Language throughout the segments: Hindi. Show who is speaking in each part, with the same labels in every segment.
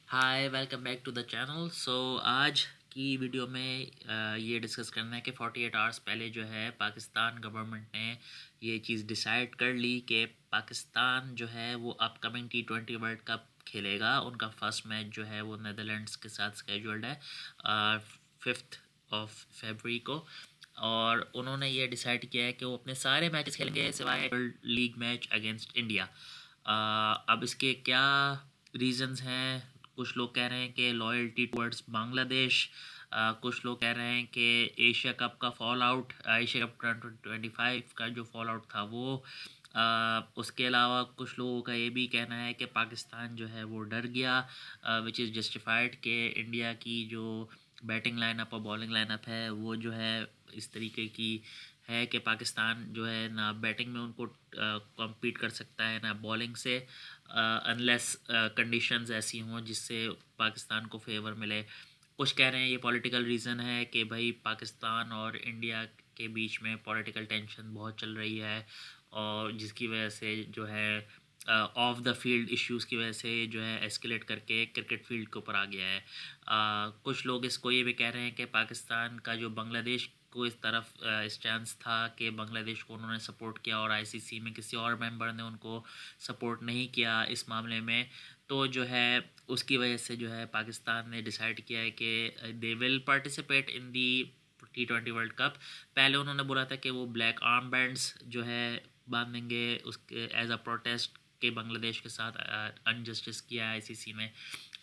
Speaker 1: Hi welcome back to the channel. आज की वीडियो में ये डिस्कस करना है कि 48 आवर्स पहले जो है पाकिस्तान गवर्नमेंट ने ये चीज़ डिसाइड कर ली कि पाकिस्तान जो है वो अपकमिंग T20 वर्ल्ड कप खेलेगा। उनका फर्स्ट मैच जो है वो नेदरलैंड्स के साथ स्केड्यूल्ड है 5 फरवरी को। और उन्होंने ये डिसाइड किया है कि वो अपने सारे मैचेस खेलेंगे सिवाय world league match against India. अब इसके क्या रीजंस हैं? कुछ लोग कह रहे हैं कि लॉयल्टी टुवर्ड्स बांग्लादेश, कुछ लोग कह रहे हैं कि एशिया कप का फॉल आउट, एशिया कप 2025 का जो फॉल आउट था वो, उसके अलावा कुछ लोगों का ये भी कहना है कि पाकिस्तान जो है वो डर गया, विच इज़ जस्टिफाइड कि इंडिया की जो बैटिंग लाइनअप और बॉलिंग लाइनअप है वो जो है इस तरीके की है कि पाकिस्तान जो है ना बैटिंग में उनको कम्पीट कर सकता है ना बॉलिंग से, अनलेस कंडीशंस ऐसी हों जिससे पाकिस्तान को फेवर मिले। कुछ कह रहे हैं ये पॉलिटिकल रीज़न है कि भाई पाकिस्तान और इंडिया के बीच में पॉलिटिकल टेंशन बहुत चल रही है और जिसकी वजह से जो है ऑफ द फील्ड इश्यूज़ की वजह से जो है एस्केलेट करके क्रिकेट फील्ड के ऊपर आ गया है। कुछ लोग इसको ये भी कह रहे हैं कि पाकिस्तान का जो बांग्लादेश को इस तरफ स्टैंस था कि बांग्लादेश को उन्होंने सपोर्ट किया और आईसीसी में किसी और मेंबर ने उनको सपोर्ट नहीं किया इस मामले में, तो जो है उसकी वजह से जो है पाकिस्तान ने डिसाइड किया है कि they will participate in the T20 world cup. पहले उन्होंने बोला था कि वो ब्लैक आर्म बैंड्स जो है बांधेंगे उसके एज अ प्रोटेस्ट के बांग्लादेश के साथ अनजस्टिस किया आईसीसी में।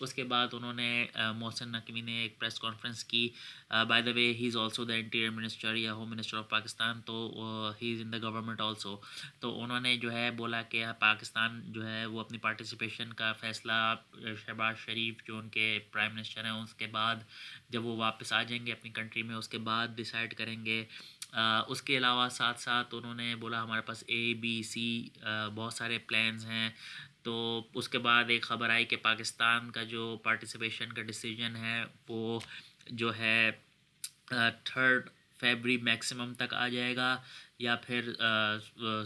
Speaker 1: उसके बाद उन्होंने मोहसिन नकवी ने एक प्रेस कॉन्फ्रेंस की। By the way he is also the interior minister या होम मिनिस्टर ऑफ पाकिस्तान, तो he is in the government also. तो उन्होंने जो है बोला कि पाकिस्तान जो है वो अपनी पार्टिसिपेशन का फ़ैसला शहबाज शरीफ जो उनके प्राइम मिनिस्टर हैं उसके बाद जब वो वापस आ जाएंगे अपनी कंट्री में उसके बाद डिसाइड करेंगे। उसके अलावा साथ साथ उन्होंने बोला हमारे पास ABC बहुत सारे प्लान्स हैं। तो उसके बाद एक ख़बर आई कि पाकिस्तान का जो पार्टिसिपेशन का डिसीजन है वो जो है 3 फरवरी मैक्सिमम तक आ जाएगा या फिर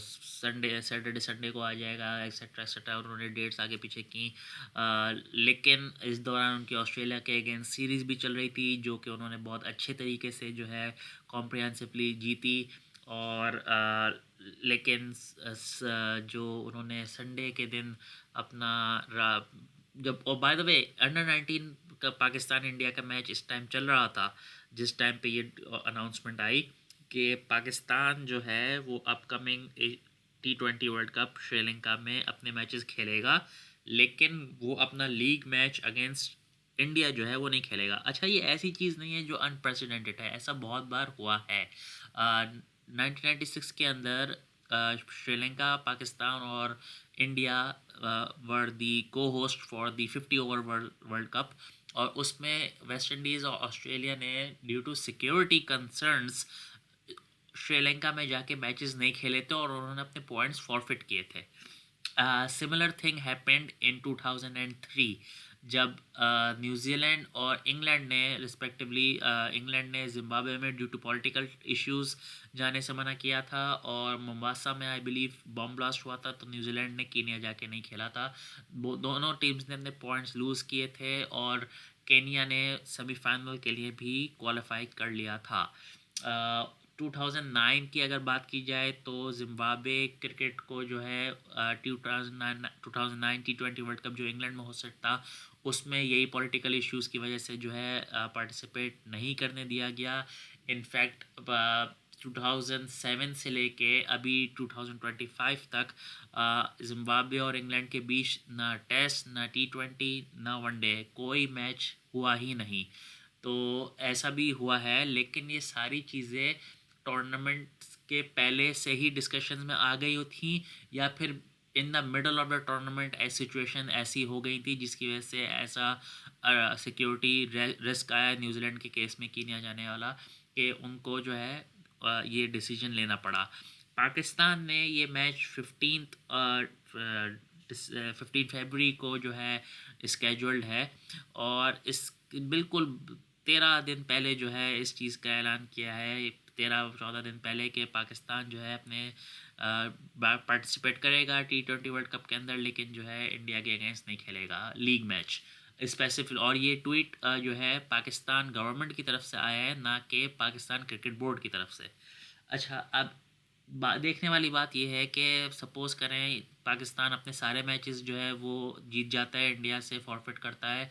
Speaker 1: संडे सैटरडे संडे को आ जाएगा, एक्सेट्रा एक्सेट्रा। उन्होंने डेट्स आगे पीछे की। लेकिन इस दौरान उनकी ऑस्ट्रेलिया के अगेंस्ट सीरीज़ भी चल रही थी जो कि उन्होंने बहुत अच्छे तरीके से जो है कॉम्प्रिहेंसिवली जीती। और लेकिन जो उन्होंने संडे के दिन अपना जब, और बाय द वे अंडर 19 का पाकिस्तान इंडिया का मैच इस टाइम चल रहा था जिस टाइम पे ये अनाउंसमेंट आई कि पाकिस्तान जो है वो upcoming T20 world cup Sri Lanka में अपने मैचेस खेलेगा, लेकिन वो अपना लीग मैच अगेंस्ट इंडिया जो है वो नहीं खेलेगा। अच्छा, ये ऐसी चीज़ नहीं है जो अनप्रेसिडेंटेड है, ऐसा बहुत बार हुआ है। 1996 के अंदर श्रीलंका, पाकिस्तान और India were the cohost for the 50 over World Cup. और उसमें वेस्ट इंडीज़ और ऑस्ट्रेलिया ने due to security concerns Sri Lanka में जाके मैचेस नहीं खेले थे और उन्होंने अपने पॉइंट्स फॉरफिट किए थे। सिमिलर थिंग हैपेंड इन 2003 जब न्यूजीलैंड और इंग्लैंड ने रिस्पेक्टिवली, इंग्लैंड ने जिम्बाब्वे में ड्यू टू पॉलिटिकल इश्यूज जाने से मना किया था और मोम्बासा में आई बिलीव बॉम्ब ब्लास्ट हुआ था, तो न्यूजीलैंड ने कीनिया जाके नहीं खेला था। वो दोनों टीम्स ने अपने पॉइंट्स लूज़ किए थे और केनिया ने सेमीफाइनल के लिए भी क्वालिफाई कर लिया था। 2009 की अगर बात की जाए तो जिम्बाब्वे क्रिकेट को जो है 2009 T20 वर्ल्ड कप जो इंग्लैंड में हो सकता उसमें यही पॉलिटिकल इश्यूज़ की वजह से जो है पार्टिसिपेट नहीं करने दिया गया। इनफैक्ट 2007 से लेके अभी 2025 तक जिम्बाब्वे और इंग्लैंड के बीच ना टेस्ट ना T20 ना वनडे कोई मैच हुआ ही नहीं। तो ऐसा भी हुआ है, लेकिन ये सारी चीज़ें टूर्नामेंट के पहले से ही डिस्कशन में आ गई थी या फिर in the middle of the tournament situation ऐसी हो गई थी जिसकी वजह से ऐसा सिक्योरिटी रिस्क आया न्यूजीलैंड के केस में कीनिया जाने वाला कि उनको जो है ये डिसीजन लेना पड़ा। पाकिस्तान ने ये मैच 15 फरवरी को जो है स्केड्यूल्ड है और इस बिल्कुल 13 दिन पहले जो है इस चीज़ का ऐलान किया है, 13-14 दिन पहले कि पाकिस्तान जो है अपने पार्टिसिपेट करेगा T20 वर्ल्ड कप के अंदर, लेकिन जो है इंडिया के अगेंस्ट नहीं खेलेगा लीग मैच। स्पेसिफिक, और ये ट्वीट जो है पाकिस्तान गवर्नमेंट की तरफ से आया है, ना कि पाकिस्तान क्रिकेट बोर्ड की तरफ से। अच्छा, अब देखने वाली बात यह है कि सपोज़ करें पाकिस्तान अपने सारे मैचेस जो है वो जीत जाता है, इंडिया से फॉरफिट करता है,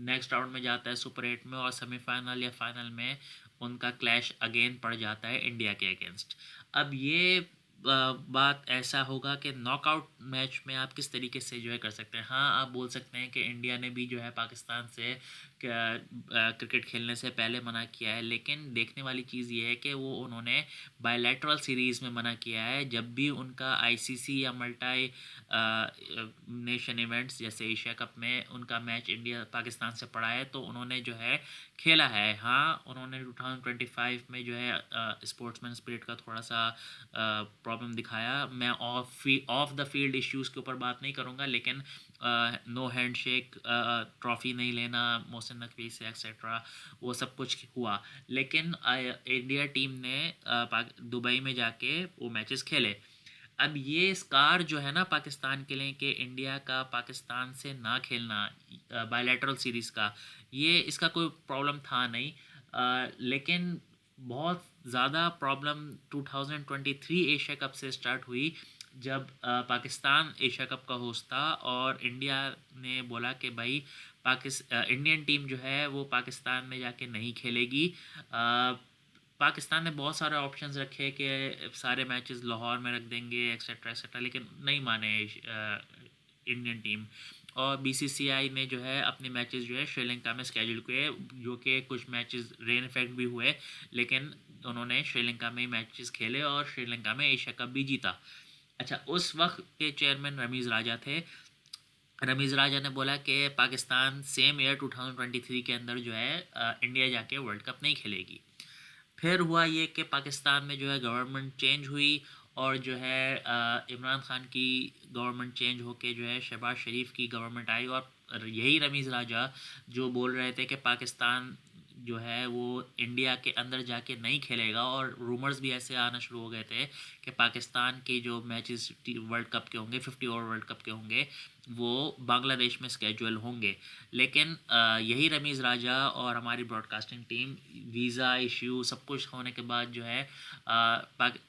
Speaker 1: नेक्स्ट राउंड में जाता है सुपर 8 में, और सेमीफाइनल या फाइनल में उनका क्लैश अगेन पड़ जाता है इंडिया के अगेंस्ट। अब ये बात ऐसा होगा कि नॉकआउट मैच में आप किस तरीके से जो है कर सकते हैं। हाँ, आप बोल सकते हैं कि इंडिया ने भी जो है पाकिस्तान से क्रिकेट खेलने से पहले मना किया है, लेकिन देखने वाली चीज़ ये है कि वो उन्होंने बायलैटरल सीरीज़ में मना किया है। जब भी उनका आईसीसी या मल्टी नेशन इवेंट्स जैसे एशिया कप में उनका मैच इंडिया पाकिस्तान से पड़ा है, तो उन्होंने जो है खेला है। हाँ, उन्होंने 2025 में जो है स्पोर्ट्समैन स्पिरिट का थोड़ा सा प्रॉब्लम दिखाया। मैं ऑफ द फील्ड इश्यूज़ के ऊपर बात नहीं करूँगा, लेकिन नो हैंडशेक, ट्रॉफ़ी नहीं लेना मोहसिन नकवी से एक्सेट्रा, वो सब कुछ हुआ। लेकिन इंडिया टीम ने दुबई में जाके वो मैचेस खेले। अब ये स्कार जो है ना पाकिस्तान के लिए कि इंडिया का पाकिस्तान से ना खेलना बायलैटरल सीरीज़ का, ये इसका कोई प्रॉब्लम था नहीं। लेकिन बहुत ज़्यादा प्रॉब्लम 2023 एशिया कप से स्टार्ट हुई, जब पाकिस्तान एशिया कप का होस्ट था और इंडिया ने बोला कि भाई इंडियन टीम जो है वो पाकिस्तान में जाके नहीं खेलेगी। पाकिस्तान ने बहुत सारे ऑप्शंस रखे कि सारे मैचेस लाहौर में रख देंगे एक्सेट्रा एक्सेट्रा, लेकिन नहीं माने इंडियन टीम। और बीसीसीआई ने जो है अपने मैचेस जो है श्रीलंका में स्केड्यूल किए, जो कि कुछ मैचेस रेन इफेक्ट भी हुए, लेकिन उन्होंने श्रीलंका में ही मैचेस खेले और श्रीलंका में एशिया कप भी जीता। अच्छा, उस वक्त के चेयरमैन रमीज़ राजा थे। रमीज़ राजा ने बोला कि पाकिस्तान सेम ईयर 2023 के अंदर जो है इंडिया जाके वर्ल्ड कप नहीं खेलेगी। फिर हुआ ये कि पाकिस्तान में जो है गवर्नमेंट चेंज हुई, और जो है इमरान खान की गवर्नमेंट चेंज होके जो है शहबाज शरीफ की गवर्नमेंट आई, और यही रमीज़ राजा जो बोल रहे थे कि पाकिस्तान जो है वो इंडिया के अंदर जाके नहीं खेलेगा, और रूमर्स भी ऐसे आना शुरू हो गए थे कि पाकिस्तान के जो मैचेस वर्ल्ड कप के होंगे 50 ओवर वर्ल्ड कप के होंगे वो बांग्लादेश में स्केड्यूल होंगे। लेकिन यही रमीज़ राजा और हमारी ब्रॉडकास्टिंग टीम वीज़ा इश्यू सब कुछ होने के बाद जो है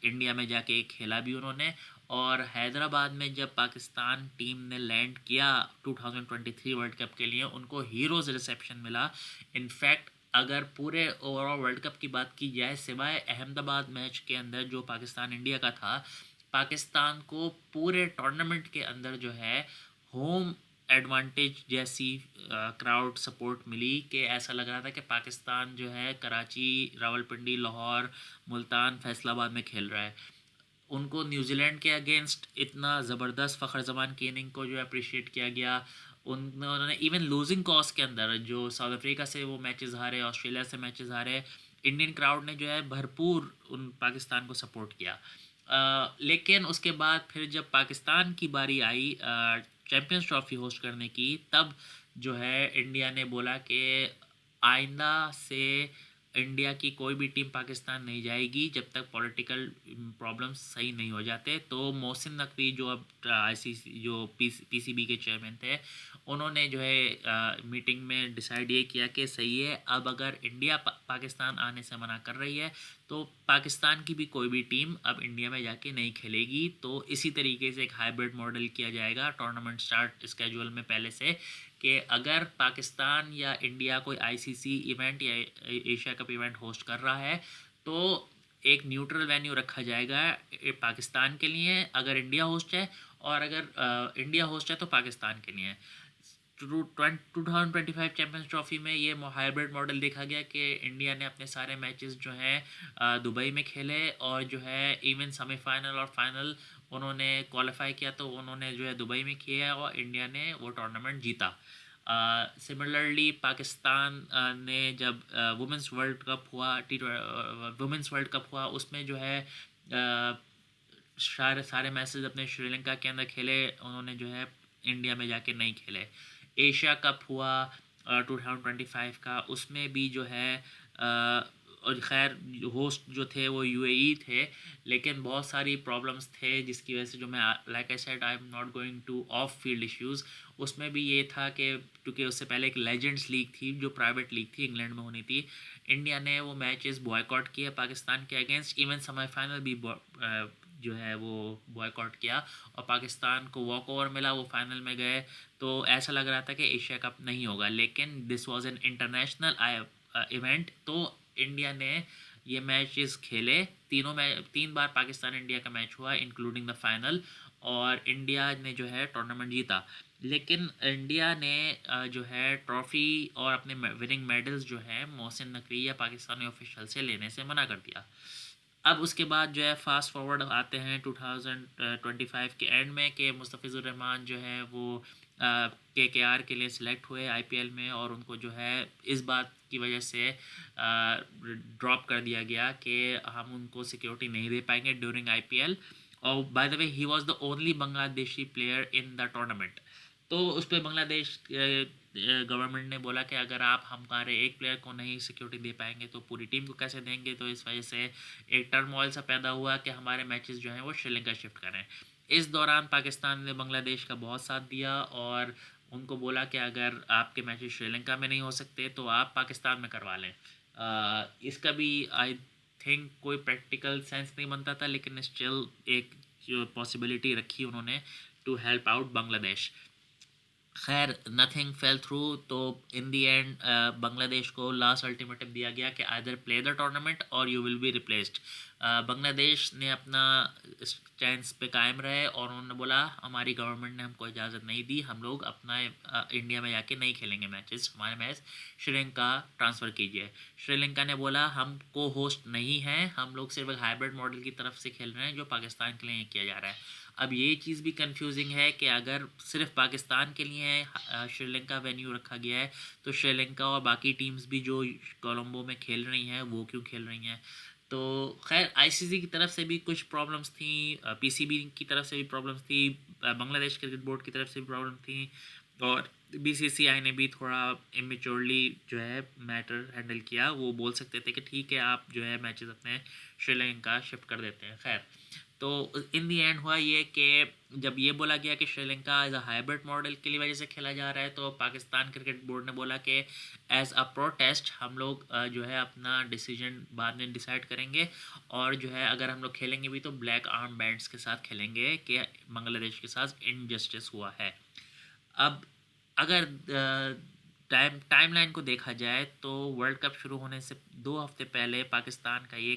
Speaker 1: इंडिया में जाके खेला भी उन्होंने। और हैदराबाद में जब पाकिस्तान टीम ने लैंड किया 2023 वर्ल्ड कप के लिए, उनको हीरोज़ रिसेप्शन मिला। इनफैक्ट अगर पूरे ओवरऑल वर्ल्ड कप की बात की जाए, सिवाय अहमदाबाद मैच के अंदर जो पाकिस्तान इंडिया का था, पाकिस्तान को पूरे टूर्नामेंट के अंदर जो है होम एडवांटेज जैसी क्राउड सपोर्ट मिली कि ऐसा लग रहा था कि पाकिस्तान जो है कराची, रावलपिंडी, लाहौर, मुल्तान, फैसलाबाद में खेल रहा है। उनको न्यूजीलैंड के अगेंस्ट इतना ज़बरदस्त फ़खर जमान की इनिंग को जो अप्रिशिएट किया गया। उन्होंने इवन लूजिंग कॉज के अंदर जो साउथ अफ्रीका से वो मैचेस हारे, ऑस्ट्रेलिया से मैचेस हारे, इंडियन क्राउड ने जो है भरपूर उन पाकिस्तान को सपोर्ट किया। लेकिन उसके बाद फिर जब पाकिस्तान की बारी आई चैम्पियंस ट्रॉफी होस्ट करने की, तब जो है इंडिया ने बोला कि आइंदा से इंडिया की कोई भी टीम पाकिस्तान नहीं जाएगी जब तक पॉलिटिकल प्रॉब्लम्स सही नहीं हो जाते। तो मोहसिन नकवी जो अब आईसीसी जो पीसीबी के चेयरमैन थे, उन्होंने जो है मीटिंग में डिसाइड ये किया कि सही है, अब अगर इंडिया पाकिस्तान आने से मना कर रही है तो पाकिस्तान की भी कोई भी टीम अब इंडिया में जाके नहीं खेलेगी। तो इसी तरीके से एक हाइब्रिड मॉडल किया जाएगा टूर्नामेंट स्टार्ट स्केड्यूल में पहले से, कि अगर पाकिस्तान या इंडिया कोई आईसीसी इवेंट या एशिया कप इवेंट होस्ट कर रहा है तो एक न्यूट्रल वेन्यू रखा जाएगा पाकिस्तान के लिए अगर इंडिया होस्ट है, और अगर इंडिया होस्ट है तो पाकिस्तान के लिए। 2025 चैम्पियंस ट्रॉफी में ये हाइब्रिड मॉडल देखा गया कि इंडिया ने अपने सारे मैचेस जो हैं दुबई में खेले, और जो है इवन सेमीफाइनल और फाइनल उन्होंने क्वालिफाई किया तो उन्होंने जो है दुबई में किया, और इंडिया ने वो टूर्नामेंट जीता। सिमिलरली पाकिस्तान ने जब वुमेंस वर्ल्ड कप हुआ वुमेंस वर्ल्ड कप हुआ, उसमें जो है सारे मैचेस अपने श्रीलंका के अंदर खेले, उन्होंने जो है इंडिया में जाके नहीं खेले। एशिया कप हुआ 2025 का, उसमें भी जो है और खैर होस्ट जो थे वो यूएई थे, लेकिन बहुत सारी प्रॉब्लम्स थे जिसकी वजह से जो मैं like I said I am not going two of field issues. उसमें भी ये था कि क्योंकि उससे पहले एक लेजेंड्स लीग थी जो प्राइवेट लीग थी, इंग्लैंड में होनी थी। इंडिया ने वो मैचेस बॉयकॉट किए पाकिस्तान के अगेंस्ट, इवन सेमीफाइनल भी जो है वो बॉयकॉट किया, और पाकिस्तान को वॉक ओवर मिला, वो फाइनल में गए। तो ऐसा लग रहा था कि एशिया कप नहीं होगा, लेकिन this was an international event. तो इंडिया ने ये मैचेस खेले, तीन बार पाकिस्तान इंडिया का मैच हुआ इंक्लूडिंग द फाइनल, और इंडिया ने जो है टूर्नामेंट जीता। लेकिन इंडिया ने जो है ट्रॉफ़ी और अपने विनिंग मेडल्स जो है मोहसिन नकवी या पाकिस्तानी ऑफिशियल से लेने से मना कर दिया। अब उसके बाद जो है फास्ट फॉरवर्ड आते हैं 2025 के एंड में कि मुस्तफ़िज़ुर रहमान जो है वो KKR के लिए सिलेक्ट हुए आईपीएल में, और उनको जो है इस बात की वजह से ड्रॉप कर दिया गया कि हम उनको सिक्योरिटी नहीं दे पाएंगे ड्यूरिंग आईपीएल। और by the way he was the only Bangladeshi player in the tournament. तो उस पर बांग्लादेश गवर्नमेंट ने बोला कि अगर आप हमारे एक प्लेयर को नहीं सिक्योरिटी दे पाएंगे तो पूरी टीम को कैसे देंगे। तो इस वजह से एक टर्मोइल सा पैदा हुआ कि हमारे मैचेस जो हैं वो श्रीलंका शिफ्ट करें। इस दौरान पाकिस्तान ने बांग्लादेश का बहुत साथ दिया और उनको बोला कि अगर आपके मैचेस श्रीलंका में नहीं हो सकते तो आप पाकिस्तान में करवा लें। इसका भी आई थिंक कोई प्रैक्टिकल सेंस नहीं बनता था, लेकिन स्टिल एक जो पॉसिबिलिटी रखी उन्होंने टू हेल्प आउट बांग्लादेश। खैर नथिंग फेल थ्रू, तो इन दी एंड बांग्लादेश को लास्ट अल्टीमेटम दिया गया कि आइदर प्ले द टूर्नामेंट और you will be replaced. Bangladesh ने अपना स्टैंड पे कायम रहे और उन्होंने बोला हमारी गवर्नमेंट ने हमको इजाज़त नहीं दी, हम लोग अपना इंडिया में जाके नहीं खेलेंगे मैचेस, हमारे मैच श्रीलंका ट्रांसफ़र कीजिए। श्रीलंका ने बोला हम को होस्ट नहीं हैं, हम लोग सिर्फ एक हाइब्रिड मॉडल की तरफ से खेल रहे हैं जो पाकिस्तान के लिए किया जा रहा है। अब ये चीज़ भी कंफ्यूजिंग है कि अगर सिर्फ पाकिस्तान के लिए श्रीलंका वेन्यू रखा गया है तो श्रीलंका और बाकी टीम्स भी जो कोलंबो में खेल रही हैं वो क्यों खेल रही हैं। तो खैर आईसीसी की तरफ से भी कुछ प्रॉब्लम्स थी, पीसीबी की तरफ से भी प्रॉब्लम्स थी, बांग्लादेश क्रिकेट बोर्ड की तरफ से भी प्रॉब्लम थी, और बीसीसीआई ने भी थोड़ा इमेच्योरली जो है मैटर हैंडल किया। वो बोल सकते थे कि ठीक है आप जो है मैचेस अपने श्रीलंका शिफ्ट कर देते हैं। खैर तो इन दी एंड हुआ ये कि जब ये बोला गया कि Sri Lanka as a hybrid model की वजह से खेला जा रहा है, तो पाकिस्तान क्रिकेट बोर्ड ने बोला कि एज अ प्रोटेस्ट हम लोग जो है अपना डिसीजन बाद में डिसाइड करेंगे, और जो है अगर हम लोग खेलेंगे भी तो ब्लैक आर्म बैंड्स के साथ खेलेंगे कि बांग्लादेश के साथ इनजस्टिस हुआ है। अब अगर टाइमलाइन को देखा जाए तो वर्ल्ड कप शुरू होने से 2 हफ्ते पहले पाकिस्तान का ये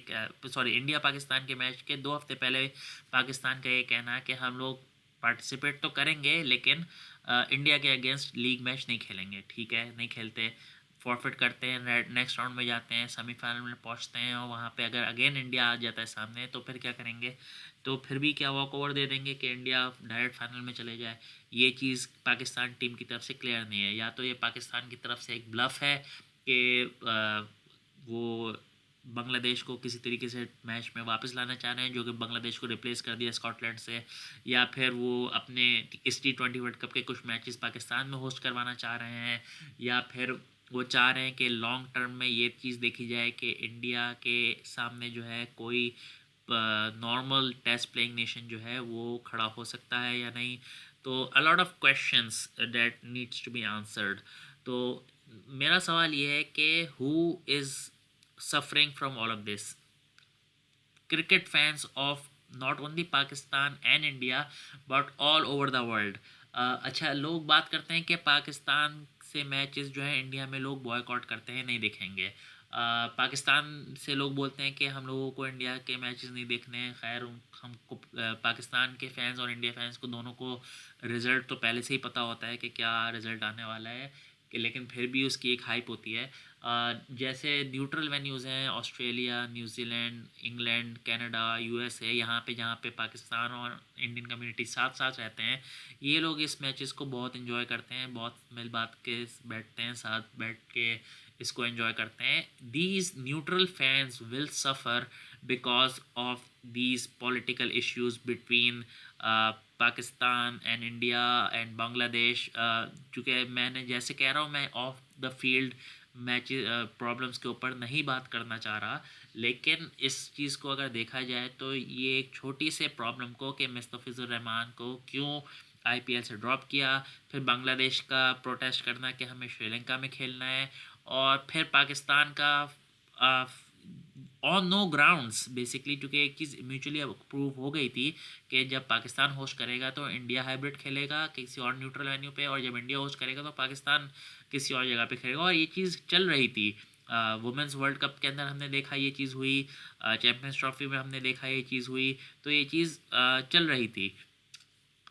Speaker 1: इंडिया पाकिस्तान के मैच के 2 हफ्ते पहले पाकिस्तान का ये कहना है कि हम लोग पार्टिसिपेट तो करेंगे लेकिन इंडिया के अगेंस्ट लीग मैच नहीं खेलेंगे। ठीक है, नहीं खेलते, फॉरफिट करते हैं, नेक्स्ट राउंड में जाते हैं, सेमीफाइनल में पहुंचते हैं, और वहाँ पे अगर अगेन इंडिया आ जाता है सामने तो फिर क्या करेंगे। तो फिर भी क्या वॉक ओवर दे देंगे कि इंडिया डायरेक्ट फाइनल में चले जाए। ये चीज़ पाकिस्तान टीम की तरफ से क्लियर नहीं है। या तो ये पाकिस्तान की तरफ से एक ब्लफ है कि वो बांग्लादेश को किसी तरीके से मैच में वापस लाना चाह रहे हैं, जो कि बांग्लादेश को रिप्लेस कर दिया स्कॉटलैंड से, या फिर वो अपने इस T20 वर्ल्ड कप के कुछ मैचेस पाकिस्तान में होस्ट करवाना चाह रहे हैं, या फिर वो चाह रहे हैं कि लॉन्ग टर्म में ये चीज़ देखी जाए कि इंडिया के सामने जो है कोई नॉर्मल टेस्ट प्लेइंग नेशन जो है वो खड़ा हो सकता है या नहीं। तो a lot of questions that needs to be answered. तो मेरा सवाल ये है कि who is suffering from all of this? Cricket fans of not only Pakistan and India but all over the world। अच्छा, लोग बात करते हैं कि पाकिस्तान से मैचेस जो है इंडिया में लोग बॉयकॉट करते हैं, नहीं देखेंगे। पाकिस्तान से लोग बोलते हैं कि हम लोगों को इंडिया के मैचेस नहीं देखने हैं। खैर हमको पाकिस्तान के फैंस और इंडिया फैंस को दोनों को रिज़ल्ट तो पहले से ही पता होता है कि क्या रिज़ल्ट आने वाला है, कि लेकिन फिर भी उसकी एक हाइप होती है। जैसे न्यूट्रल वेन्यूज़ हैं Australia, New Zealand, England, Canada, USA, यहाँ पे जहाँ पे पाकिस्तान और इंडियन कम्युनिटी साथ साथ रहते हैं, ये लोग इस मैचेस को बहुत इन्जॉय करते हैं, बहुत मिल बात के बैठते हैं, साथ बैठ के इसको एंजॉय करते हैं। These neutral fans will suffer because of these political issues between Pakistan and India and Bangladesh. चूँकि मैंने जैसे कह रहा हूँ, मैं of the field match problems के ऊपर नहीं बात करना चाह रहा, लेकिन इस चीज़ को अगर देखा जाए तो ये एक छोटी से प्रॉब्लम को कि मुस्तफ़िज़ुर रहमान को क्यों आईपीएल से ड्रॉप किया, फिर बांग्लादेश का प्रोटेस्ट करना कि हमें श्रीलंका में खेलना है, और फिर पाकिस्तान का ऑन नो ग्राउंड्स बेसिकली, क्योंकि एक चीज़ म्यूचुअली अप्रूव हो गई थी कि जब पाकिस्तान होस्ट करेगा तो इंडिया हाइब्रिड खेलेगा किसी और न्यूट्रल वेन्यू पे, और जब इंडिया होस्ट करेगा तो पाकिस्तान किसी और जगह पे खेलेगा, और ये चीज़ चल रही थी। वुमेंस वर्ल्ड कप के अंदर हमने देखा ये चीज़ हुई, चैम्पियंस ट्रॉफी में हमने देखा ये चीज़ हुई, तो ये चीज़ चल रही थी।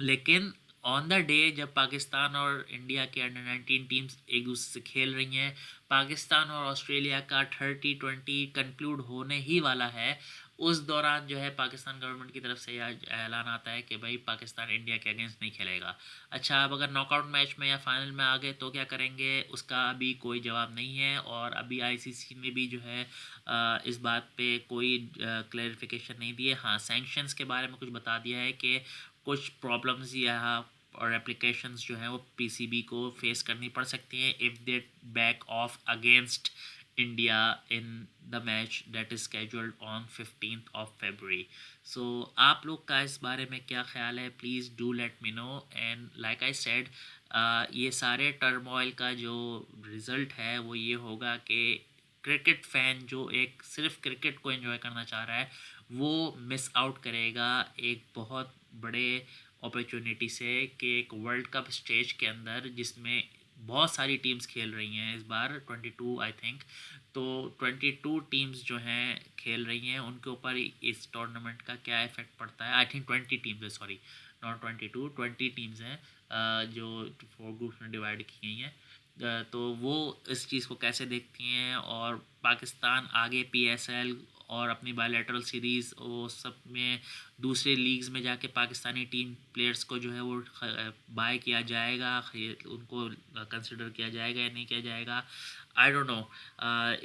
Speaker 1: लेकिन ऑन द डे जब पाकिस्तान और इंडिया के अंडर 19 टीम्स एक दूसरे से खेल रही हैं, पाकिस्तान और ऑस्ट्रेलिया का 30-20 कंक्लूड होने ही वाला है, उस दौरान जो है पाकिस्तान गवर्नमेंट की तरफ से यह ऐलान आता है कि भाई पाकिस्तान इंडिया के अगेंस्ट नहीं खेलेगा। अच्छा, अब अगर नॉकआउट मैच में या फाइनल में आ गए तो क्या करेंगे, उसका अभी कोई जवाब नहीं है, और अभी आईसीसी ने भी जो है इस बात पे कोई क्लैरिफिकेशन नहीं दी है। हाँ, सैंक्शंस के बारे में कुछ बता दिया है कि कुछ प्रॉब्लम्स या और एप्लीकेशंस जो हैं वो पीसीबी को फेस करनी पड़ सकती हैं if they back of against India in the match that is scheduled on 15th of February। सो आप लोग का इस बारे में क्या ख्याल है, please do let me no. And like I said, ये सारे टर्मोइल का जो रिज़ल्ट है वो ये होगा कि क्रिकेट फ़ैन जो एक सिर्फ क्रिकेट को एंजॉय करना चाह रहा है वो मिस आउट करेगा एक बहुत बड़े अपॉर्चुनिटी से, कि एक वर्ल्ड कप स्टेज के अंदर जिसमें बहुत सारी टीम्स खेल रही हैं इस बार 22 आई थिंक, तो 22 टीम्स जो हैं खेल रही हैं, उनके ऊपर इस टूर्नामेंट का क्या इफेक्ट पड़ता है। आई थिंक 20 टीम्स है, सॉरी नॉट 22, 20 टीम्स हैं जो 4 ग्रुप्स में डिवाइड की गई हैं। तो वो इस चीज़ को कैसे देखती हैं, और पाकिस्तान आगे पीएसएल और अपनी बायलैटरल सीरीज़ वो सब में दूसरे लीग्स में जाके पाकिस्तानी टीम प्लेयर्स को जो है वो बाय किया जाएगा, उनको कंसिडर किया जाएगा या नहीं किया जाएगा, आई डोंट नो।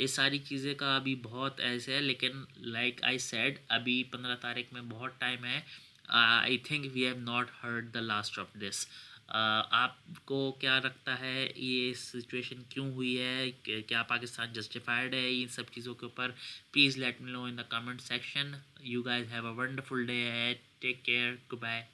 Speaker 1: ये सारी चीज़ें का अभी बहुत ऐसे है, लेकिन लाइक आई सेड अभी 15 तारीख में बहुत टाइम है। I think we have not heard the last of this. आपको क्या लगता है ये सिचुएशन क्यों हुई है, क्या पाकिस्तान जस्टिफाइड है इन सब चीज़ों के ऊपर? Please let me know in the comment section. You guys have a wonderful day ahead, take care, good bye.